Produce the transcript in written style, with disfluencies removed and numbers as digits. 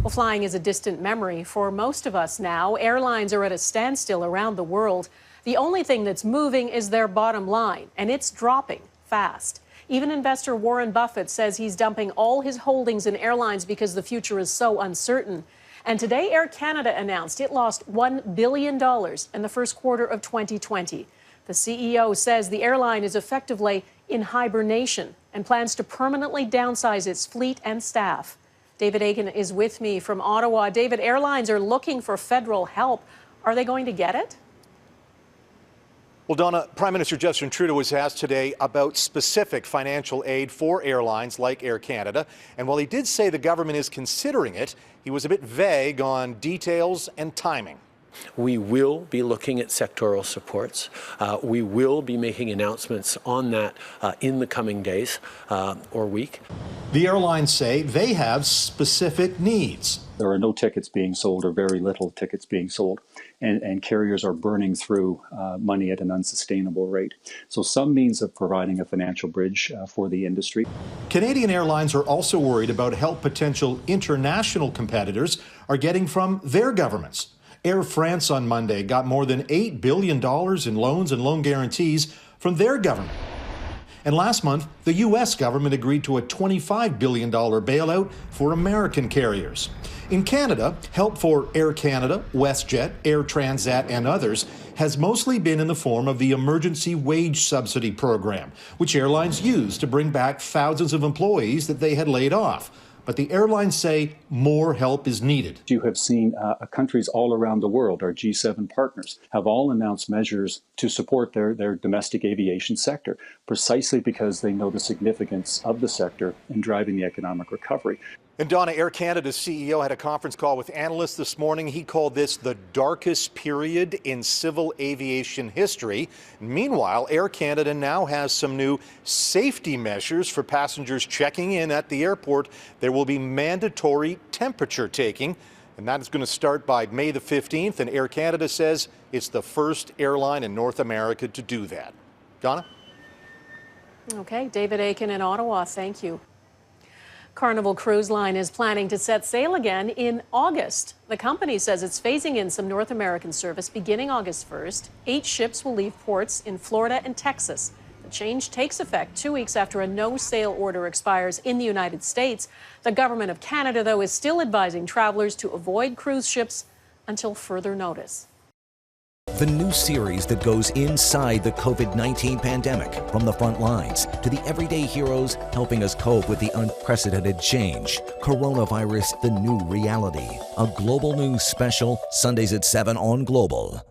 Well, flying is a distant memory for most of us now. Airlines are at a standstill around the world. The only thing that's moving is their bottom line, and it's dropping fast. Even investor Warren Buffett says he's dumping all his holdings in airlines because the future is so uncertain. And today, Air Canada announced it lost $1 billion in the first quarter of 2020. The CEO says the airline is effectively in hibernation and plans to permanently downsize its fleet and staff. David Akin is with me from Ottawa. David, airlines are looking for federal help. Are they going to get it? Well, Donna, Prime Minister Justin Trudeau was asked today about specific financial aid for airlines like Air Canada. And while he did say the government is considering it, he was a bit vague on details and timing. We will be looking at sectoral supports. We will be making announcements on that in the coming days or week. The airlines say they have specific needs. There are no tickets being sold or very little tickets being sold, and carriers are burning through money at an unsustainable rate. So some means of providing a financial bridge for the industry. Canadian airlines are also worried about help potential international competitors are getting from their governments. Air France on Monday got more than $8 billion in loans and loan guarantees from their government. And last month, the U.S. government agreed to a $25 billion bailout for American carriers. In Canada, help for Air Canada, WestJet, Air Transat, and others has mostly been in the form of the Emergency Wage Subsidy Program, which airlines used to bring back thousands of employees that they had laid off. But the airlines say more help is needed. You have seen countries all around the world, our G7 partners, have all announced measures to support their domestic aviation sector, precisely because they know the significance of the sector in driving the economic recovery. And Donna, Air Canada's CEO had a conference call with analysts this morning. He called this the darkest period in civil aviation history. Meanwhile, Air Canada now has some new safety measures for passengers checking in at the airport. There will be mandatory temperature taking, and that is going to start by May the 15th. And Air Canada says it's the first airline in North America to do that. Donna? Okay, David Akin in Ottawa, thank you. Carnival Cruise Line is planning to set sail again in August. The company says it's phasing in some North American service beginning August 1st. 8 ships will leave ports in Florida and Texas. The change takes effect 2 weeks after a no-sail order expires in the United States. The government of Canada, though, is still advising travelers to avoid cruise ships until further notice. The new series that goes inside the COVID-19 pandemic, from the front lines to the everyday heroes helping us cope with the unprecedented change. Coronavirus, the new reality. A Global News special, Sundays at 7 on Global.